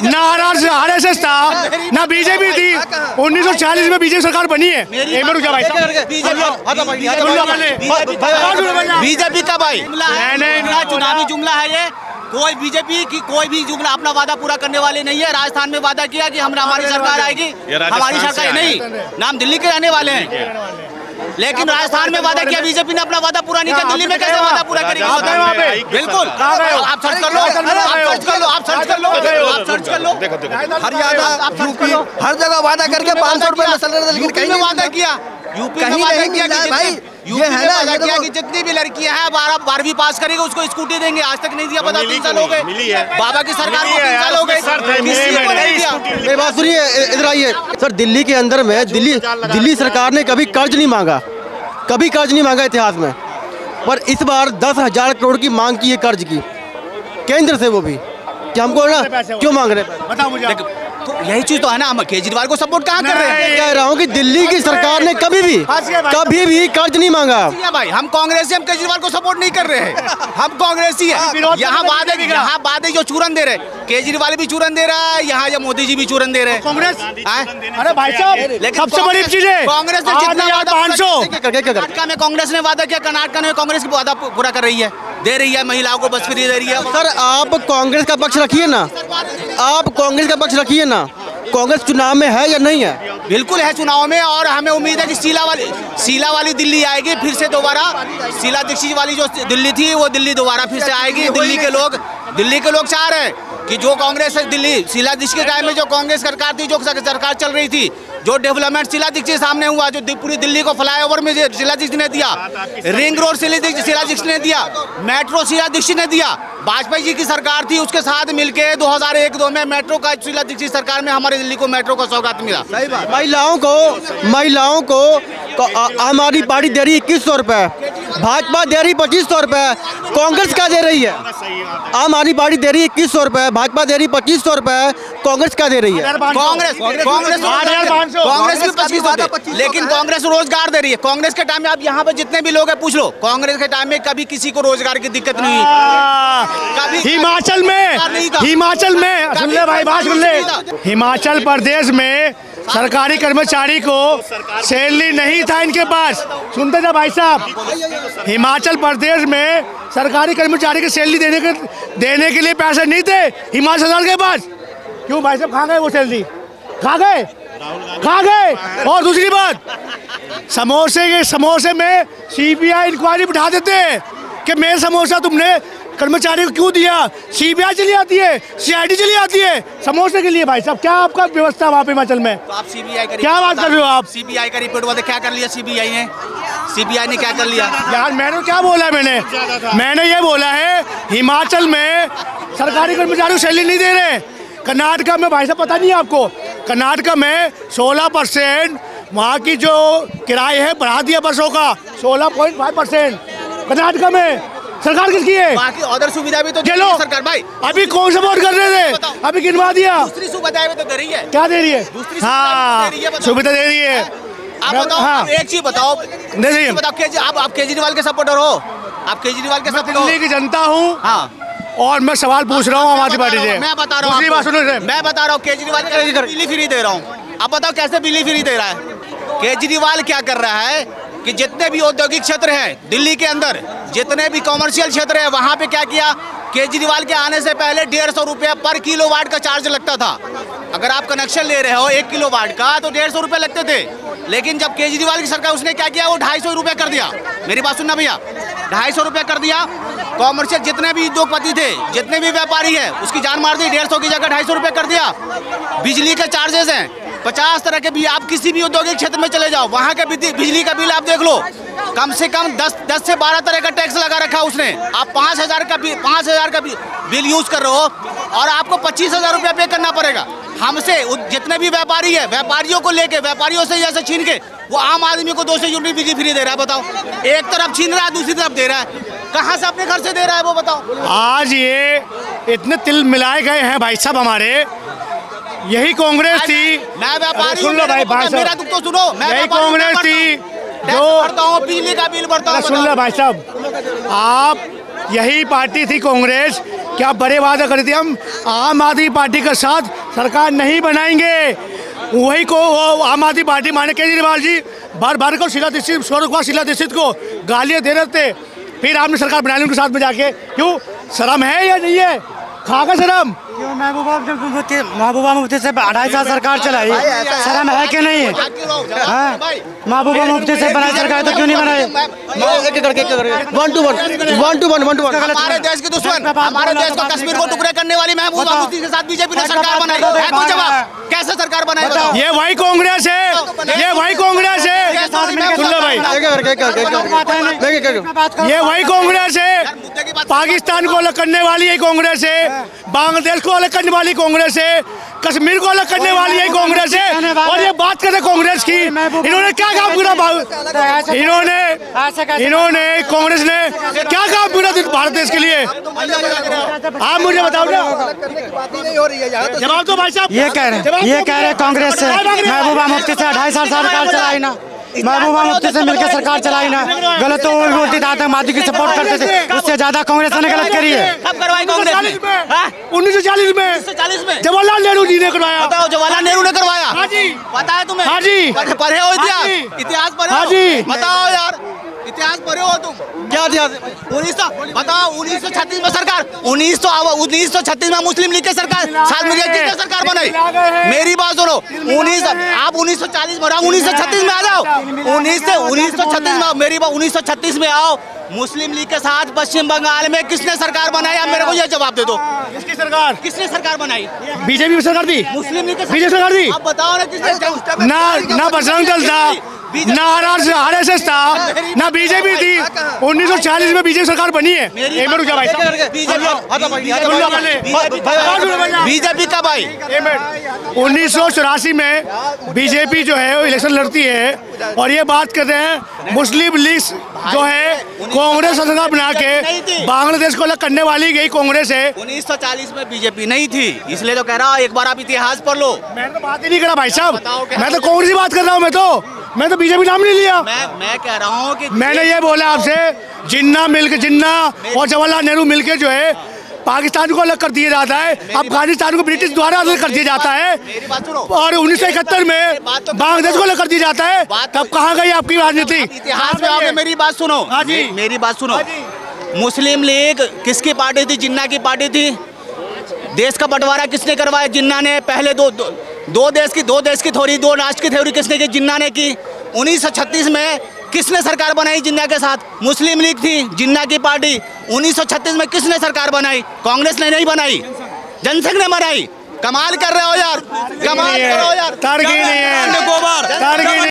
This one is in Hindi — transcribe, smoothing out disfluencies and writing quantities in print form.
ना RSS था, ना बीजेपी थी। 1940 में बीजेपी सरकार बनी है। बीजेपी का भाई चुनावी जुमला है ये। कोई बीजेपी की कोई भी जुमला अपना वादा पूरा करने वाले नहीं है। राजस्थान में वादा किया कि हमारी सरकार आएगी, हमारी सरकार नहीं, नाम दिल्ली के रहने वाले हैं, लेकिन राजस्थान में वादा किया बीजेपी ने, अपना वादा पूरा नहीं किया। दिल्ली में कैसे वादा पूरा करेगी? बिल्कुल, आप सर्च कर लो, आप सर्च कर लो। हरियाणा, यूपी, हर जगह वादा करके 500 रुपए में सिलेंडर, लेकिन कहीं में वादा किया, यूपी में वादा किया भाई, यूपी में वादा किया कि जितनी भी लड़कियां हैं 12वीं पास करेगी उसको स्कूटी देंगे। आज तक नहीं दिया, बताओ। 3 साल हो गए बाबा की सरकार को, 3 साल हो गए, किसी को नहीं दिया। मेरी बात सुनिए, इधर आइए सर। दिल्ली के अंदर में दिल्ली सरकार ने कभी कर्ज नहीं मांगा, कभी कर्ज नहीं मांगा इतिहास में, पर इस बार 10,000 करोड़ की मांग की है कर्ज की, केंद्र से, वो भी कि हमको ना क्यों मांग रहे हैं बताओ मुझे। तो यही चीज तो है ना, हम केजरीवाल को सपोर्ट कहाँ कर रहे हैं? कह रहा हूँ कि दिल्ली की सरकार ने कभी भी कर्ज नहीं मांगा। भाई हम कांग्रेसी, हम केजरीवाल को सपोर्ट नहीं कर रहे हैं, हम कांग्रेसी है। यहाँ वादे जो चूरन दे रहे, केजरीवाल भी चूरन दे रहा है, यहाँ जब मोदी जी भी चूरन दे रहे हैं। कांग्रेस, अरे भाई साहब, सबसे बड़ी चीज है कांग्रेस ने जितना वादा 500 कर्नाटक में कांग्रेस ने वादा किया, कर्नाटक में कांग्रेस की वादा पूरा कर रही है, दे रही है, महिलाओं को बस फ्री दे रही है। सर आप कांग्रेस का पक्ष रखिए ना, आप कांग्रेस का पक्ष रखिए ना। कांग्रेस चुनाव में है या नहीं है? बिल्कुल है चुनाव में, और हमें उम्मीद है कि शीला वाली दिल्ली आएगी फिर से दोबारा। शीला दीक्षित वाली जो दिल्ली थी वो दिल्ली दोबारा फिर से आएगी। दिल्ली के लोग चाह रहे हैं कि जो कांग्रेस दिल्ली शीला दीक्षित के टाइम में जो कांग्रेस सरकार थी, जो सरकार चल रही थी, जो डेवलपमेंट शीला दीक्षित सामने हुआ, जो पूरी दिल्ली को फ्लाईओवर में शीला दीक्षित ने दिया, रिंग रोड शीला दीक्षित ने दिया, मेट्रो शीला दीक्षित ने दिया। वाजपेयी जी की सरकार थी, उसके साथ मिलके 2001-2 में मेट्रो का शीला दीक्षित सरकार में हमारी दिल्ली को मेट्रो का सौगात मिला। महिलाओं को आम आदमी पार्टी दे रही है 2100 रुपए, भाजपा दे रही 2500 रुपए, कांग्रेस क्या दे रही है? आम आदमी पार्टी दे रही है 2100 रुपए, भाजपा दे रही 2500 रुपए, कांग्रेस क्या दे रही है? कांग्रेस भी 2500, लेकिन कांग्रेस रोजगार दे रही है। कांग्रेस के टाइम में आप यहाँ पे जितने भी लोग हैं पूछ लो, कांग्रेस के टाइम में कभी किसी को रोजगार की दिक्कत नहीं हुई। हिमाचल में सुन ले भाई, बात सुन ले, हिमाचल प्रदेश में सरकारी कर्मचारी को सैलरी नहीं था इनके पास। सुनते जा भाई साहब, हिमाचल प्रदेश में सरकारी कर्मचारी की सैलरी देने के लिए पैसे नहीं थे हिमाचल सरकार के पास। क्यों भाई साहब, खा गए वो सैलरी, खा गए। और दूसरी बात, समोसे में CBI इंक्वायरी बिठा देते हैं कि मेरे समोसा तुमने कर्मचारी को क्यों दिया। CBI चली आती है, CID चली आती है समोसे के लिए। भाई साहब, क्या आपका व्यवस्था वहाँ पे हिमाचल में? तो आप CBI का क्या बात कर रहे हो आप? CBI का रिपोर्ट वाले क्या कर लिया? CBI ने क्या कर लिया यार? मैंने क्या बोला? मैंने ये बोला है हिमाचल में सरकारी कर्मचारी को सैलरी नहीं दे रहे। कर्नाटक में भाई साहब पता नहीं है आपको, कर्नाटक में 16% वहाँ की जो किराए है बढ़ा दिया बसों का, 16.5%। कर्नाटक में सरकार किसकी है? बाकी अदर सुविधा भी तो चलो सरकार भाई। अभी कौन सपोर्ट कर रहे थे? अभी गिनवा दिया। दूसरी सुविधाएं तो दे रही है। क्या दे रही है? हाँ, सुविधा दे रही है। आप बताओ, हाँ। एक चीज बताओ, आप केजरीवाल के सपोर्टर हो? आप केजरीवाल के सपोर्टर? दिल्ली की जनता हूँ, हाँ, और मैं सवाल पूछ रहा हूँ आम आदमी पार्टी से। मैं बता रहा हूँ केजरीवाल बिजली फ्री दे रहा हूँ। आप बताओ कैसे बिजली फ्री दे रहा है? केजरीवाल क्या कर रहा है कि जितने भी औद्योगिक क्षेत्र हैं दिल्ली के अंदर, जितने भी कॉमर्शियल क्षेत्र है, वहाँ पे क्या किया? केजरीवाल के आने से पहले 150 रुपये पर किलोवाट का चार्ज लगता था। अगर आप कनेक्शन ले रहे हो 1 किलोवाट का तो 150 रुपये लगते थे। लेकिन जब केजरीवाल की सरकार, उसने क्या किया? वो 250 रुपये कर दिया। मेरी बात सुनना भैया, 250 रुपये कर दिया। कॉमर्शियल जितने भी उद्योगपति थे, जितने भी व्यापारी है, उसकी जान मार दी। 150 की जगह 250 रुपये कर दिया। बिजली के चार्जेस हैं 50 तरह के भी। आप किसी भी औद्योगिक क्षेत्र में चले जाओ, वहाँ के बिजली का बिल आप देख लो, कम से कम 10 से 12 तरह का टैक्स लगा रखा उसने। आप 5,000 का बिल यूज कर रहे हो और आपको 25,000 रुपया पे करना पड़ेगा। हमसे जितने भी व्यापारी है, व्यापारियों को लेके, व्यापारियों से जैसे छीन के वो आम आदमी को 200 यूनिट बिजली फ्री दे रहा है। बताओ, एक तरफ छीन रहा है, दूसरी तरफ दे रहा है। कहाँ से अपने घर से दे रहा है वो बताओ? आज ये इतने तिल मिलाए गए हैं भाई साहब हमारे। यही कांग्रेस थी। मैं व्यापारी, सुन लो भाई, मेरा दुख तो सुनो। यही कांग्रेस थी जो भरता हूँ, बिजली का बिल भरता हूँ। सुन लो भाई साहब, आप यही पार्टी थी कांग्रेस क्या बड़े वादा करे थे, हम आम आदमी पार्टी के साथ सरकार नहीं बनाएंगे। वही को वो आम आदमी पार्टी माने केजरीवाल जी बार बार को शीला दीक्षित, स्वर्गवास शीला दीक्षित को गालियाँ दे रहे थे, फिर आपने सरकार बना ली उनके साथ में जाके। क्यों, शर्म है या नहीं है? खागा शर्म? क्यों महबूबा मुफ्ती से 2.5 साल सरकार चलाई, शर्म है कि नहीं? महबूबा मुफ्ती से बनाई सरकार तो क्यों नहीं बनाई? One two one. हमारे देश के दुश्मन, हमारे देश को कश्मीर को टुकड़े करने वाली महबूबा मुफ्ती के साथ बीजेपी ने सरकार बनाई है। कोई जवाब? कैसे सरकार बनाई बताओ? ये वही कांग्रेस है, ये वही कांग्रेस है। सुन लो भाई, ये वही कांग्रेस है। पाकिस्तान को अलग करने वाली है कांग्रेस है, बांग्लादेश को अलग करने वाली कांग्रेस है, कश्मीर को अलग करने वाली है कांग्रेस है। और ये बात करते कांग्रेस की, इन्होंने क्या काम किया? इन्होंने कांग्रेस ने क्या काम किया भारत देश के लिए? आप मुझे बताओ ना, जवाब दो भाई साहब। ये कह रहे कांग्रेस से महबूबा मुफ्ती से 2.5 साल सरकार चलाई ना, महबूबा मुफ्ती से मिलकर सरकार चलाई ना। गलत तो वो बोलती थी, आतंकवादी की सपोर्ट करते थे, उससे ज्यादा कांग्रेस ने गलत करी है। कब करवाई कांग्रेस ने? 1940 में जवाहरलाल नेहरू जी ने करवाया। बताओ, जवाहरलाल नेहरू ने करवाया? हाँ जी। पता है तुम्हें? हाँ जी। पढ़े हो इतिहास पढ़े हो? हाँ जी। बताओ यार, इतिहास पढ़े हो तुम? क्या इतिहास? 1936 में सरकार, 1936 में मुस्लिम लीग की सरकार साथ मिलकर किसने सरकार बनाई? मेरी बात सुनो, आप 1940 में, 1936 में आ जाओ। 1936 में मेरी बात, 1936 में आओ। मुस्लिम लीग के साथ पश्चिम बंगाल में किसने सरकार बनाई? आप मेरे को ये जवाब दे दो। किसकी सरकार? किसने सरकार बनाई? बीजेपी सरकार दी। मुस्लिम लीग बीजेपी सरकार दी। आप बताओ ना किसने? ना बजरंग दल था, ना आरएसएस था, ना बीजेपी थी। 1940 में बीजेपी सरकार बनी है। बीजेपी कब आई? 1984 में बीजेपी जो है इलेक्शन लड़ती है और ये बात करते हैं मुस्लिम लीग जो है कांग्रेस सरकार बना के बांग्लादेश को अलग करने वाली गई कांग्रेस है। 1940 में बीजेपी नहीं थी, इसलिए तो कह रहा हूँ एक बार आप इतिहास पढ़ लो। मैं तो बात ही नहीं कर रहा भाई साहब, मैं तो कांग्रेस की बात कर रहा हूँ। मैं तो बीजेपी नाम नहीं लिया। मैं कह रहा हूँ कि मैंने ये बोला आपसे, जिन्ना और जवाहरलाल नेहरू मिलके जो है पाकिस्तान को अलग कर दिया जाता है, अफगानिस्तान को ब्रिटिश द्वारा अलग कर दिया जाता है, और 1971 में बांग्लादेश को अलग कर दिया जाता है। तब कहाँ गई आपकी राजनीति? इतिहास में आपने मेरी बात सुनो, मेरी बात सुनो। मुस्लिम लीग किसकी पार्टी थी? जिन्ना की पार्टी थी। देश का बंटवारा किसने करवाया? जिन्ना ने। पहले दो देश की थ्योरी, 2 राष्ट्र की थ्योरी किसने की? जिन्ना ने की। 1936 में किसने सरकार बनाई जिन्ना के साथ? मुस्लिम लीग थी, जिन्ना की पार्टी। 1936 में किसने सरकार बनाई? कांग्रेस ने नहीं बनाई, जनसंघ ने बनाई। कमाल कर रहे हो यार, कमाल कर रहे हो यार।